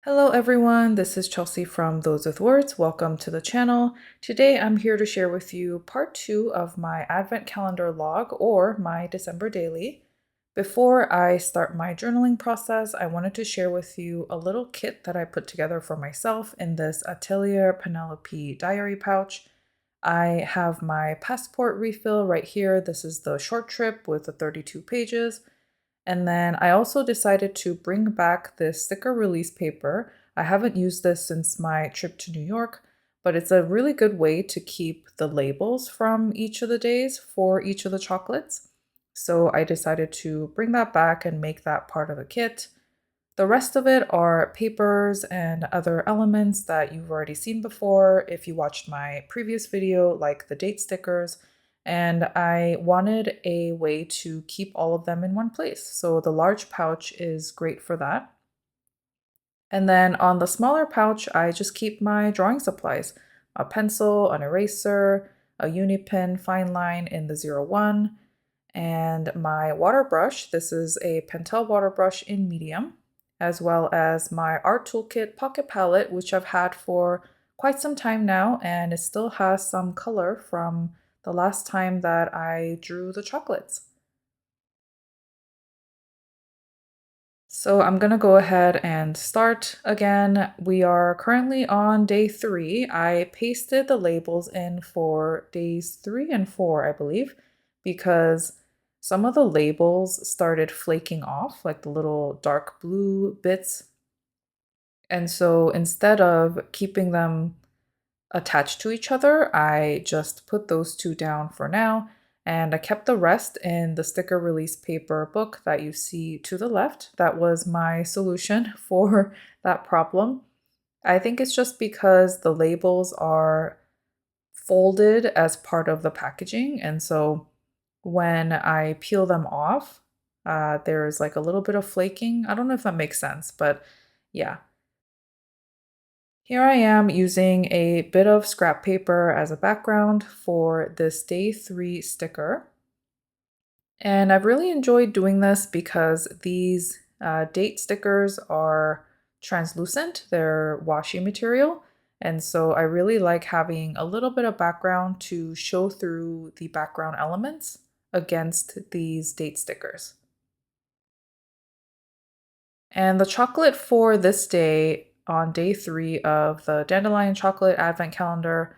Hello everyone, this is Chelsea from Those with Words. Welcome to the channel. Today I'm here to share with you part 2 of my Advent calendar log or my December daily. Before I start my journaling process, I wanted to share with you a little kit that I put together for myself in this Atelier Penelope diary pouch. I have my passport refill right here. This is the short trip with the 32 pages. And then I also decided to bring back this sticker release paper. I haven't used this since my trip to New York, but it's a really good way to keep the labels from each of the days for each of the chocolates. So I decided to bring that back and make that part of the kit. The rest of it are papers and other elements that you've already seen before if you watched my previous video, like the date stickers. And I wanted a way to keep all of them in one place. So the large pouch is great for that. And then on the smaller pouch, I just keep my drawing supplies, a pencil, an eraser, a uni pen, fine line in the 01, and my water brush. This is a Pentel water brush in medium, as well as my Art Toolkit pocket palette, which I've had for quite some time now, and it still has some color from the last time that I drew the chocolates. So I'm gonna go ahead and start again. We are currently on day 3. I pasted the labels in for days 3 and 4, I believe, because some of the labels started flaking off, like the little dark blue bits. And so instead of keeping them attached to each other, I just put those two down for now. And I kept the rest in the sticker release paper book that you see to the left. That was my solution for that problem. I think it's just because the labels are folded as part of the packaging. And so when I peel them off, there's like a little bit of flaking. I don't know if that makes sense, but yeah. Here I am using a bit of scrap paper as a background for this day 3 sticker. And I've really enjoyed doing this because these date stickers are translucent, they're washi material. And so I really like having a little bit of background to show through the background elements against these date stickers. And the chocolate for this day, on day 3 of the Dandelion Chocolate Advent Calendar,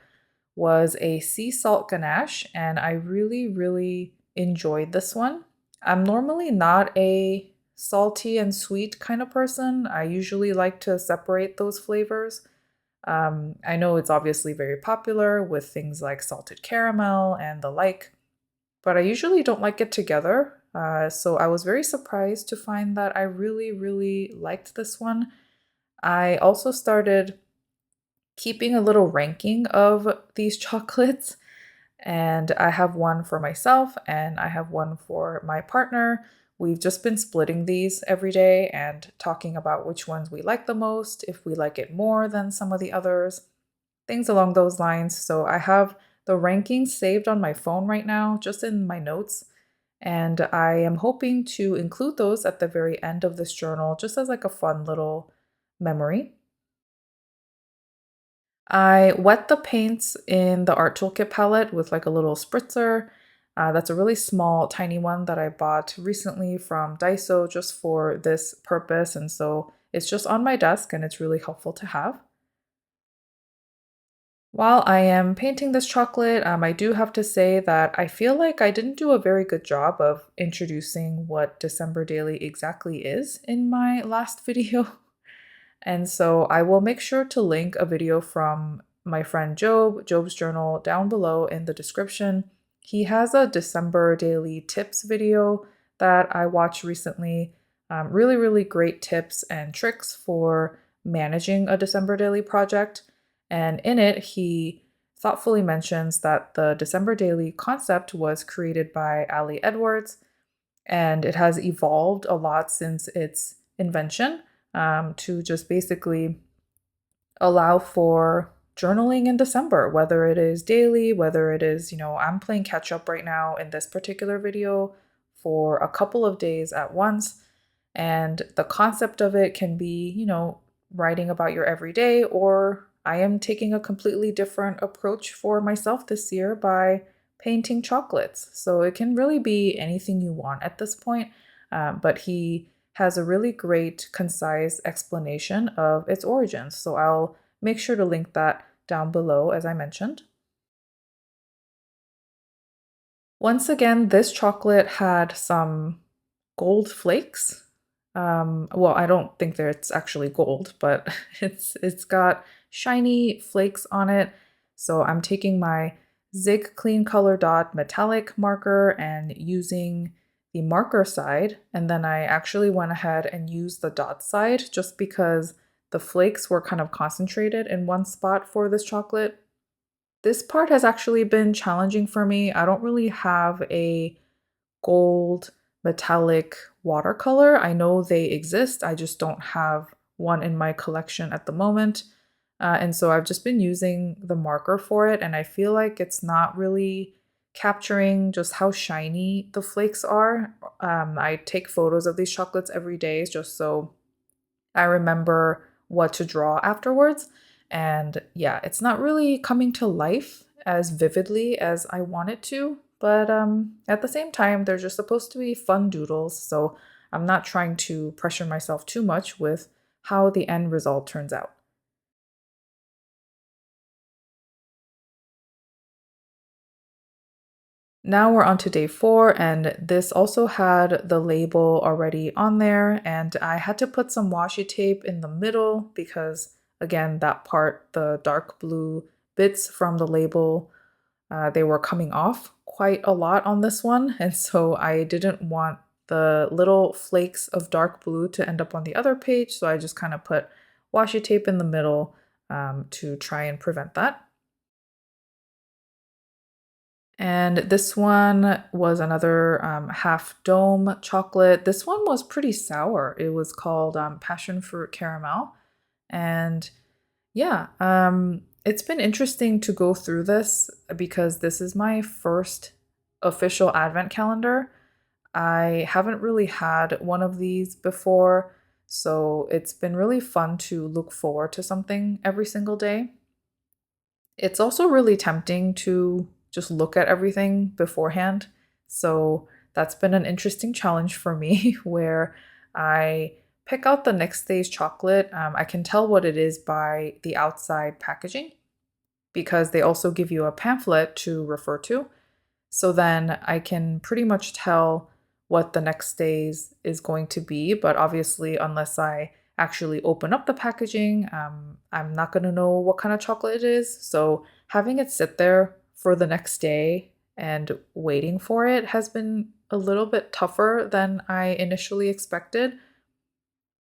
was a sea salt ganache, and I really, really enjoyed this one. I'm normally not a salty and sweet kind of person. I usually like to separate those flavors. I know it's obviously very popular with things like salted caramel and the like, but I usually don't like it together. So I was very surprised to find that I really, really liked this one. I also started keeping a little ranking of these chocolates, and I have one for myself and I have one for my partner. We've just been splitting these every day and talking about which ones we like the most, if we like it more than some of the others, things along those lines. So I have the rankings saved on my phone right now, just in my notes. And I am hoping to include those at the very end of this journal, just as like a fun little memory. I wet the paints in the Art Toolkit palette with like a little spritzer. That's a really small, tiny one that I bought recently from Daiso just for this purpose. And so it's just on my desk and it's really helpful to have. While I am painting this chocolate, I do have to say that I feel like I didn't do a very good job of introducing what December Daily exactly is in my last video. And so I will make sure to link a video from my friend Job's journal down below in the description. He has a December daily tips video that I watched recently. Really, really great tips and tricks for managing a December daily project. And in it, he thoughtfully mentions that the December daily concept was created by Ali Edwards, and it has evolved a lot since its invention, to just basically allow for journaling in December, whether it is daily, whether it is, I'm playing catch up right now in this particular video for a couple of days at once. And the concept of it can be, writing about your everyday, or I am taking a completely different approach for myself this year by painting chocolates. So it can really be anything you want at this point. But he has a really great, concise explanation of its origins. So I'll make sure to link that down below, as I mentioned. Once again, this chocolate had some gold flakes. Well, I don't think that it's actually gold, but it's got shiny flakes on it. So I'm taking my Zig Clean Color Dot metallic marker and using the marker side, and then I actually went ahead and used the dot side just because the flakes were kind of concentrated in one spot for this chocolate. This part has actually been challenging for me. I don't really have a gold metallic watercolor. I know they exist, I just don't have one in my collection at the moment. And so I've just been using the marker for it, and I feel like it's not really capturing just how shiny the flakes are. I take photos of these chocolates every day just so I remember what to draw afterwards. And yeah, it's not really coming to life as vividly as I want it to, but at the same time, they're just supposed to be fun doodles, so I'm not trying to pressure myself too much with how the end result turns out. Now we're on to day 4, and this also had the label already on there, and I had to put some washi tape in the middle because, again, that part, the dark blue bits from the label, they were coming off quite a lot on this one, and so I didn't want the little flakes of dark blue to end up on the other page, so I just kind of put washi tape in the middle to try and prevent that. And this one was another half dome chocolate. This one was pretty sour. It was called passion fruit caramel. And yeah, it's been interesting to go through this because this is my first official advent calendar. I haven't really had one of these before, so it's been really fun to look forward to something every single day. It's also really tempting to just look at everything beforehand. So that's been an interesting challenge for me where I pick out the next day's chocolate. I can tell what it is by the outside packaging because they also give you a pamphlet to refer to. So then I can pretty much tell what the next day's is going to be. But obviously, unless I actually open up the packaging, I'm not going to know what kind of chocolate it is. So having it sit there for the next day and waiting for it has been a little bit tougher than I initially expected.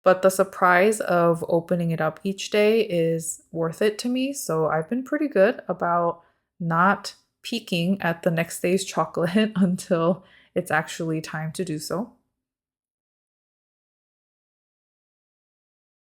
But the surprise of opening it up each day is worth it to me. So I've been pretty good about not peeking at the next day's chocolate until it's actually time to do so.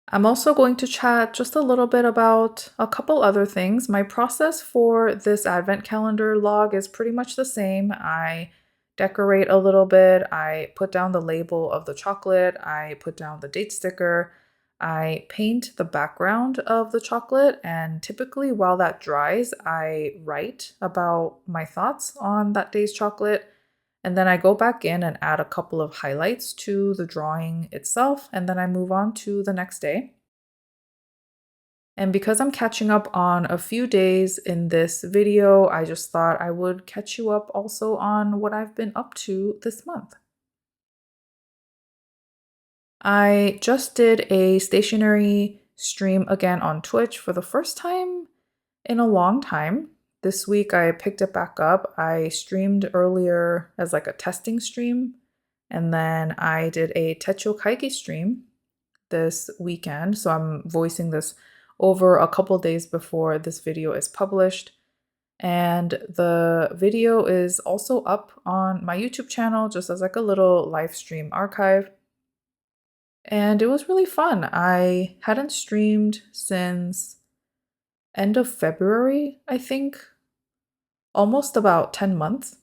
I'm also going to chat just a little bit about a couple other things. My process for this advent calendar log is pretty much the same. I decorate a little bit, I put down the label of the chocolate, I put down the date sticker, I paint the background of the chocolate, and typically while that dries, I write about my thoughts on that day's chocolate. And then I go back in and add a couple of highlights to the drawing itself, and then I move on to the next day. And because I'm catching up on a few days in this video, I just thought I would catch you up also on what I've been up to this month. I just did a stationery stream again on Twitch for the first time in a long time. This week I picked it back up. I streamed earlier as like a testing stream, and then I did a Techo Kaigi stream this weekend. So I'm voicing this over a couple days before this video is published. And the video is also up on my YouTube channel just as like a little live stream archive. And it was really fun. I hadn't streamed since end of February, I think, almost about 10 months.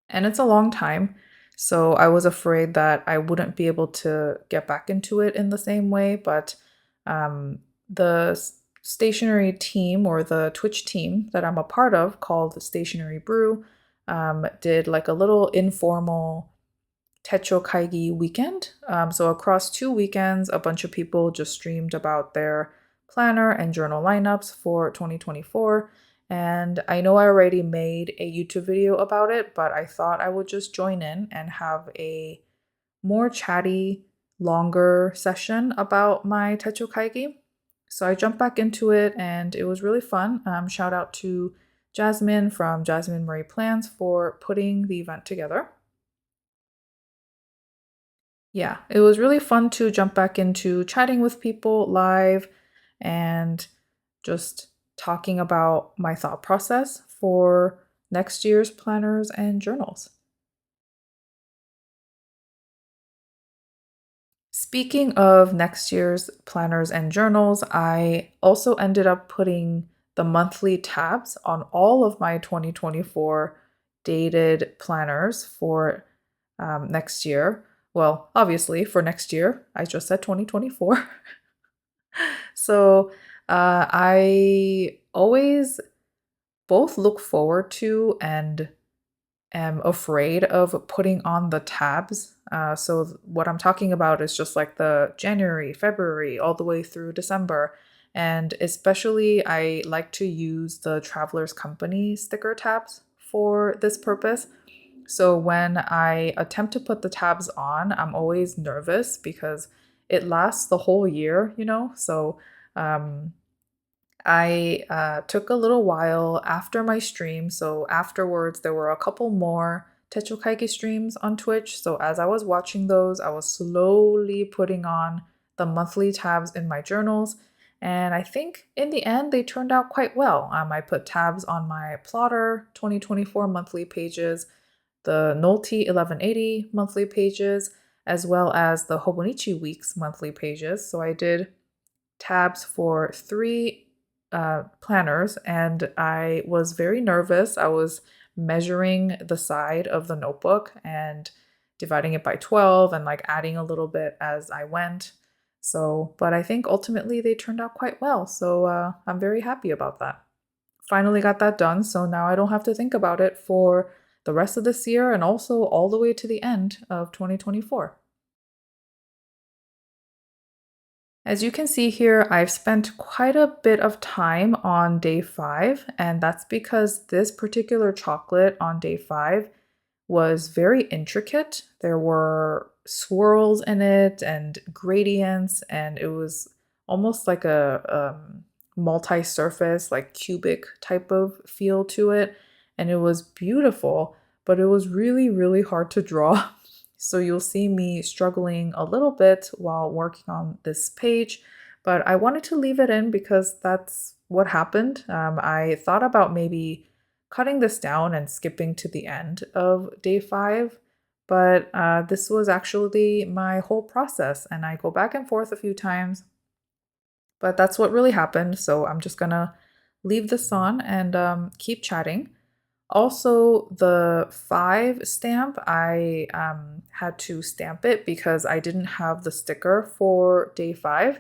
And it's a long time. So I was afraid that I wouldn't be able to get back into it in the same way, but The stationery team, or the Twitch team that I'm a part of, called Stationery Brew, did like a little informal Techo Kaigi weekend. So across 2 weekends, a bunch of people just streamed about their planner and journal lineups for 2024. And I know I already made a YouTube video about it, but I thought I would just join in and have a more chatty, longer session about my Techo Kaigi. So I jumped back into it and it was really fun. Shout out to Jasmine from Jasmine Marie Plans for putting the event together. Yeah, it was really fun to jump back into chatting with people live and just talking about my thought process for next year's planners and journals. Speaking of next year's planners and journals, I also ended up putting the monthly tabs on all of my 2024 dated planners for next year. Well, obviously, for next year, I just said 2024. So I always both look forward to and am afraid of putting on the tabs. So what I'm talking about is just like the January, February, all the way through December. And especially, I like to use the Traveler's Company sticker tabs for this purpose. So when I attempt to put the tabs on, I'm always nervous because it lasts the whole year, you know? So um, I took a little while after my stream. So afterwards, there were a couple more Techo Kaigi streams on Twitch. So as I was watching those, I was slowly putting on the monthly tabs in my journals. And I think in the end, they turned out quite well. I put tabs on my Plotter 2024 monthly pages, the Nolte 1180 monthly pages, as well as the Hobonichi Weeks monthly pages. So I did tabs for 3 planners, and I was very nervous. I was measuring the side of the notebook and dividing it by 12 and like adding a little bit as I went. So, but I think ultimately they turned out quite well. So I'm very happy about that. Finally got that done. So now I don't have to think about it for the rest of this year and also all the way to the end of 2024. As you can see here, I've spent quite a bit of time on day 5, and that's because this particular chocolate on day 5 was very intricate. There were swirls in it and gradients, and it was almost like a multi-surface, like cubic type of feel to it, and it was beautiful, but it was really, really hard to draw. So you'll see me struggling a little bit while working on this page, but I wanted to leave it in because that's what happened. I thought about maybe cutting this down and skipping to the end of day 5, but this was actually my whole process, and I go back and forth a few times, but that's what really happened. So I'm just gonna leave this on and keep chatting. Also, the 5 stamp, I had to stamp it because I didn't have the sticker for day 5.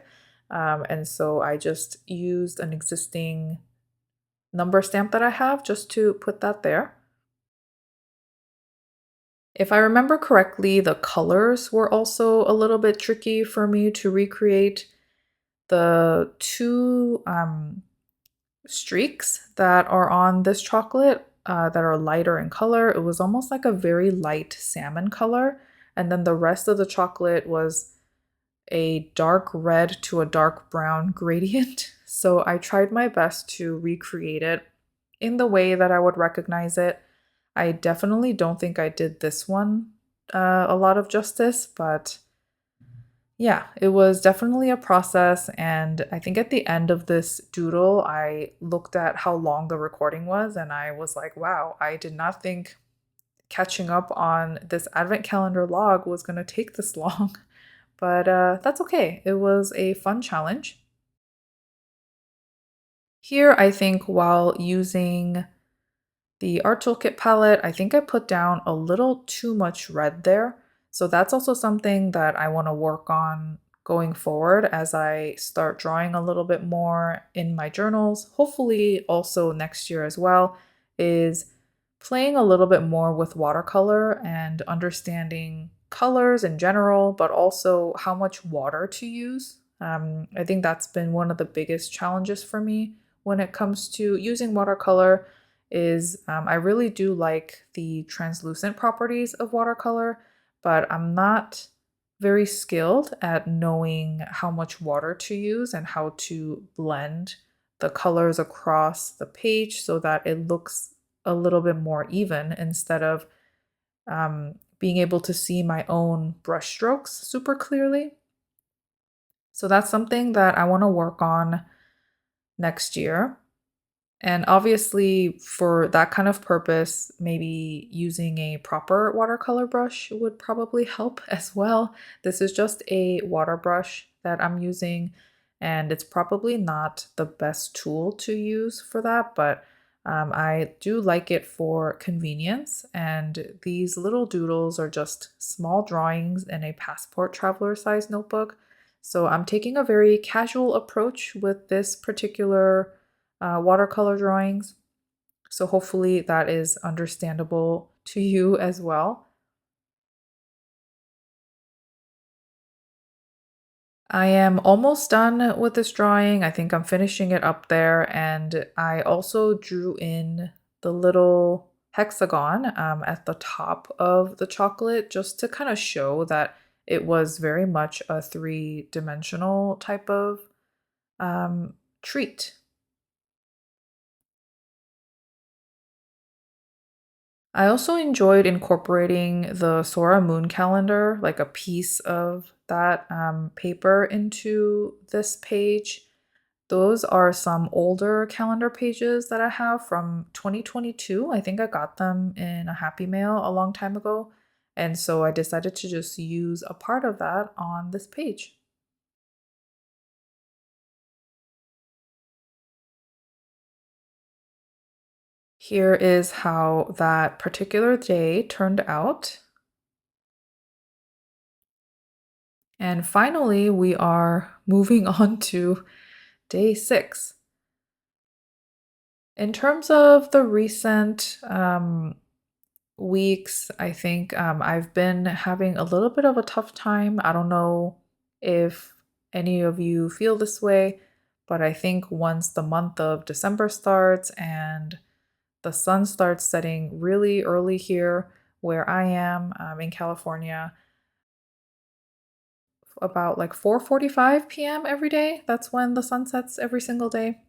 And so I just used an existing number stamp that I have just to put that there. If I remember correctly, the colors were also a little bit tricky for me to recreate. The 2 streaks that are on this chocolate that are lighter in color. It was almost like a very light salmon color. And then the rest of the chocolate was a dark red to a dark brown gradient. So I tried my best to recreate it in the way that I would recognize it. I definitely don't think I did this one a lot of justice, but yeah, it was definitely a process, and I think at the end of this doodle, I looked at how long the recording was, and I was like, wow, I did not think catching up on this advent calendar log was going to take this long. But that's okay. It was a fun challenge. Here, I think while using the Art Toolkit palette, I think I put down a little too much red there. So that's also something that I want to work on going forward as I start drawing a little bit more in my journals, hopefully also next year as well, is playing a little bit more with watercolor and understanding colors in general, but also how much water to use. I think that's been one of the biggest challenges for me when it comes to using watercolor is I really do like the translucent properties of watercolor, but I'm not very skilled at knowing how much water to use and how to blend the colors across the page so that it looks a little bit more even instead of being able to see my own brush strokes super clearly. So that's something that I want to work on next year. And obviously, for that kind of purpose, maybe using a proper watercolor brush would probably help as well. This is just a water brush that I'm using, and it's probably not the best tool to use for that, but I do like it for convenience. And these little doodles are just small drawings in a passport traveler size notebook. So I'm taking a very casual approach with this particular watercolor drawings. So hopefully that is understandable to you as well. I am almost done with this drawing. I think I'm finishing it up there. And I also drew in the little hexagon at the top of the chocolate just to kind of show that it was very much a three-dimensional type of treat. I also enjoyed incorporating the Sora moon calendar, like a piece of that paper into this page. Those are some older calendar pages that I have from 2022. I think I got them in a Happy Mail a long time ago. And so I decided to just use a part of that on this page. Here is how that particular day turned out. And finally, we are moving on to day 6. In terms of the recent weeks, I think I've been having a little bit of a tough time. I don't know if any of you feel this way, but I think once the month of December starts and the sun starts setting really early here where I am in California, about like 4:45 p.m. every day. That's when the sun sets every single day.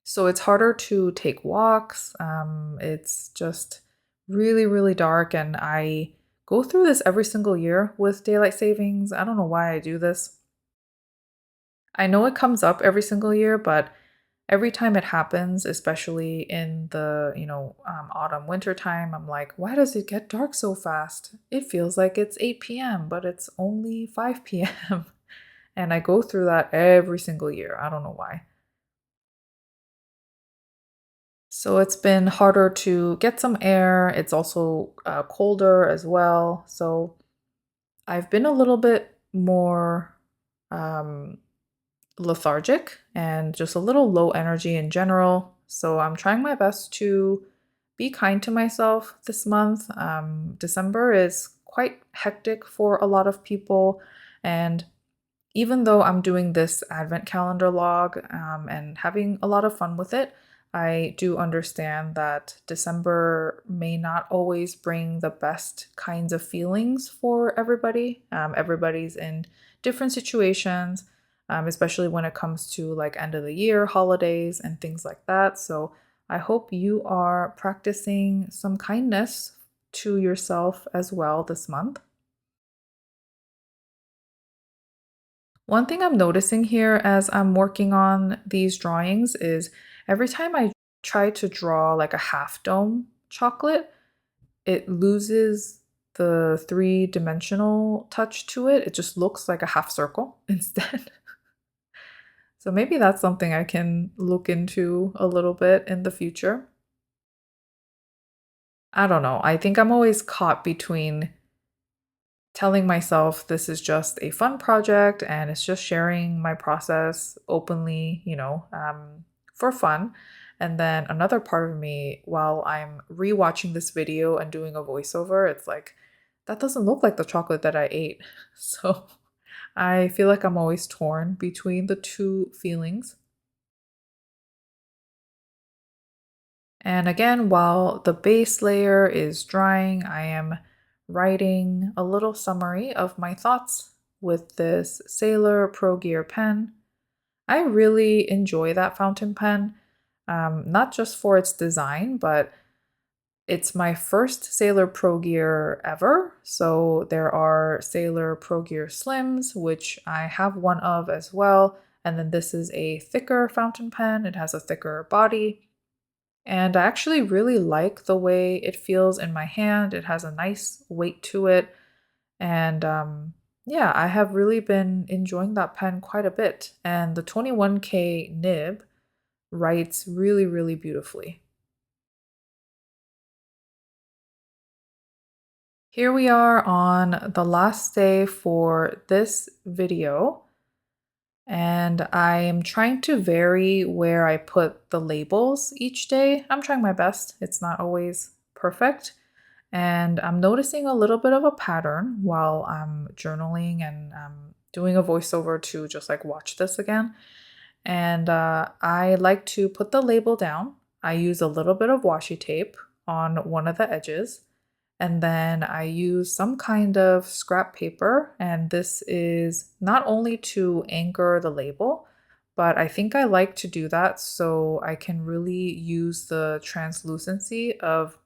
So it's harder to take walks. It's just really, really dark. And I go through this every single year with daylight savings. I don't know why I do this. I know it comes up every single year, but every time it happens, especially in the, autumn, winter time, I'm like, why does it get dark so fast? It feels like it's 8 p.m., but it's only 5 p.m. And I go through that every single year. I don't know why. So it's been harder to get some air. It's also colder as well. So I've been a little bit more um, lethargic and just a little low energy in general. So I'm trying my best to be kind to myself this month. December is quite hectic for a lot of people. And even though I'm doing this advent calendar log and having a lot of fun with it, I do understand that December may not always bring the best kinds of feelings for everybody. Everybody's in different situations, especially when it comes to like end of the year holidays and things like that. So I hope you are practicing some kindness to yourself as well this month. One thing I'm noticing here as I'm working on these drawings is every time I try to draw like a half dome chocolate, it loses the three-dimensional touch to it. It just looks like a half circle instead. So maybe that's something I can look into a little bit in the future. I don't know. I think I'm always caught between telling myself this is just a fun project and it's just sharing my process openly, for fun. And then another part of me, while I'm rewatching this video and doing a voiceover, it's like, that doesn't look like the chocolate that I ate. So I feel like I'm always torn between the two feelings. And again, while the base layer is drying, I am writing a little summary of my thoughts with this Sailor Pro Gear pen. I really enjoy that fountain pen, not just for its design, but it's my first Sailor Pro Gear ever. So there are Sailor Pro Gear Slims, which I have one of as well. And then this is a thicker fountain pen. It has a thicker body. And I actually really like the way it feels in my hand. It has a nice weight to it. And yeah, I have really been enjoying that pen quite a bit. And the 21K nib writes really, really beautifully. Here we are on the last day for this video. And I am trying to vary where I put the labels each day. I'm trying my best. It's not always perfect. And I'm noticing a little bit of a pattern while I'm journaling and doing a voiceover to just like watch this again. And I like to put the label down. I use a little bit of washi tape on one of the edges. And then I use some kind of scrap paper. And this is not only to anchor the label, but I think I like to do that so I can really use the translucency of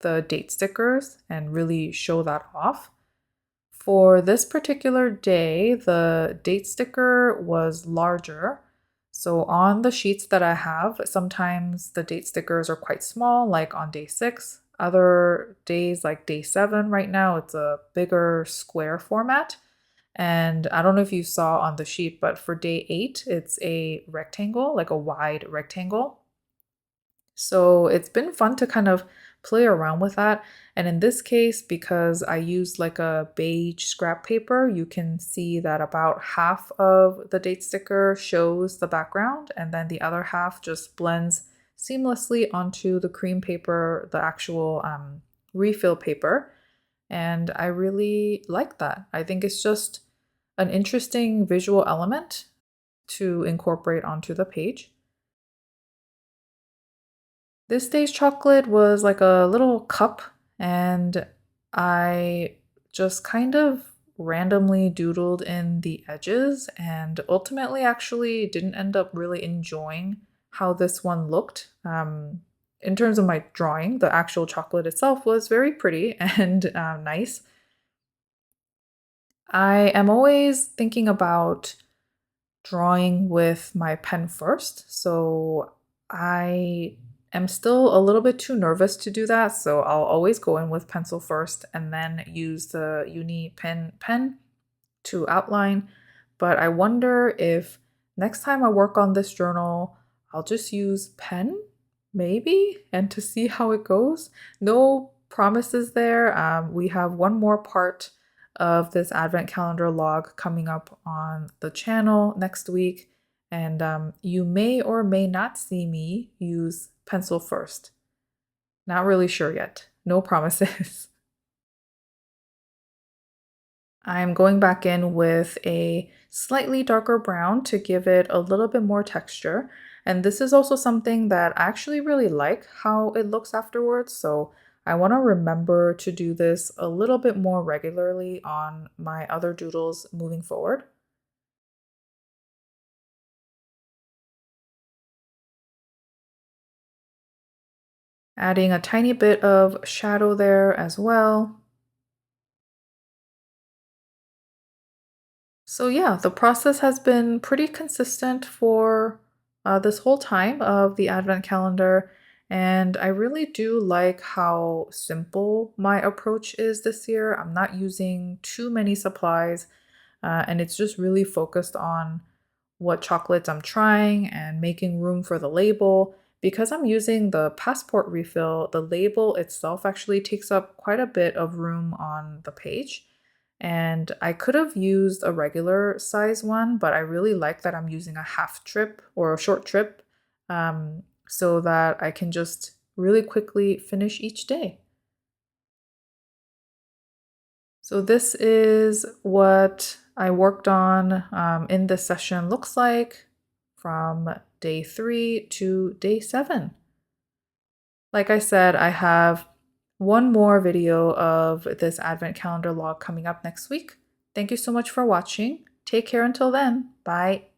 the date stickers and really show that off. For this particular day, the date sticker was larger. So on the sheets that I have, sometimes the date stickers are quite small, like on day 6. Other days, like day 7 right now, it's a bigger square format. And I don't know if you saw on the sheet, but for day 8, it's a rectangle, like a wide rectangle. So it's been fun to kind of play around with that. And in this case, because I used like a beige scrap paper, you can see that about half of the date sticker shows the background, and then the other half just blends seamlessly onto the cream paper, the actual refill paper. And I really like that. I think it's just an interesting visual element to incorporate onto the page. This day's chocolate was like a little cup, and I just kind of randomly doodled in the edges and ultimately actually didn't end up really enjoying how this one looked. In terms of my drawing, the actual chocolate itself was very pretty and nice. I am always thinking about drawing with my pen first. So I am still a little bit too nervous to do that. So I'll always go in with pencil first and then use the Uni pen to outline. But I wonder if next time I work on this journal, I'll just use pen, maybe, and to see how it goes. No promises there. We have one more part of this advent calendar log coming up on the channel next week. And you may or may not see me use pencil first. Not really sure yet. No promises. I'm going back in with a slightly darker brown to give it a little bit more texture. And this is also something that I actually really like how it looks afterwards. So I want to remember to do this a little bit more regularly on my other doodles moving forward. Adding a tiny bit of shadow there as well. So yeah, the process has been pretty consistent for this whole time of the advent calendar, and I really do like how simple my approach is this year. I'm not using too many supplies, and it's just really focused on what chocolates I'm trying and making room for the label. Because I'm using the passport refill, the label itself actually takes up quite a bit of room on the page. And I could have used a regular size one, but I really like that I'm using a half trip or a short trip so that I can just really quickly finish each day. So this is what I worked on in this session looks like from day 3 to day 7. Like I said, I have one more video of this advent calendar log coming up next week. Thank you so much for watching. Take care until then. Bye.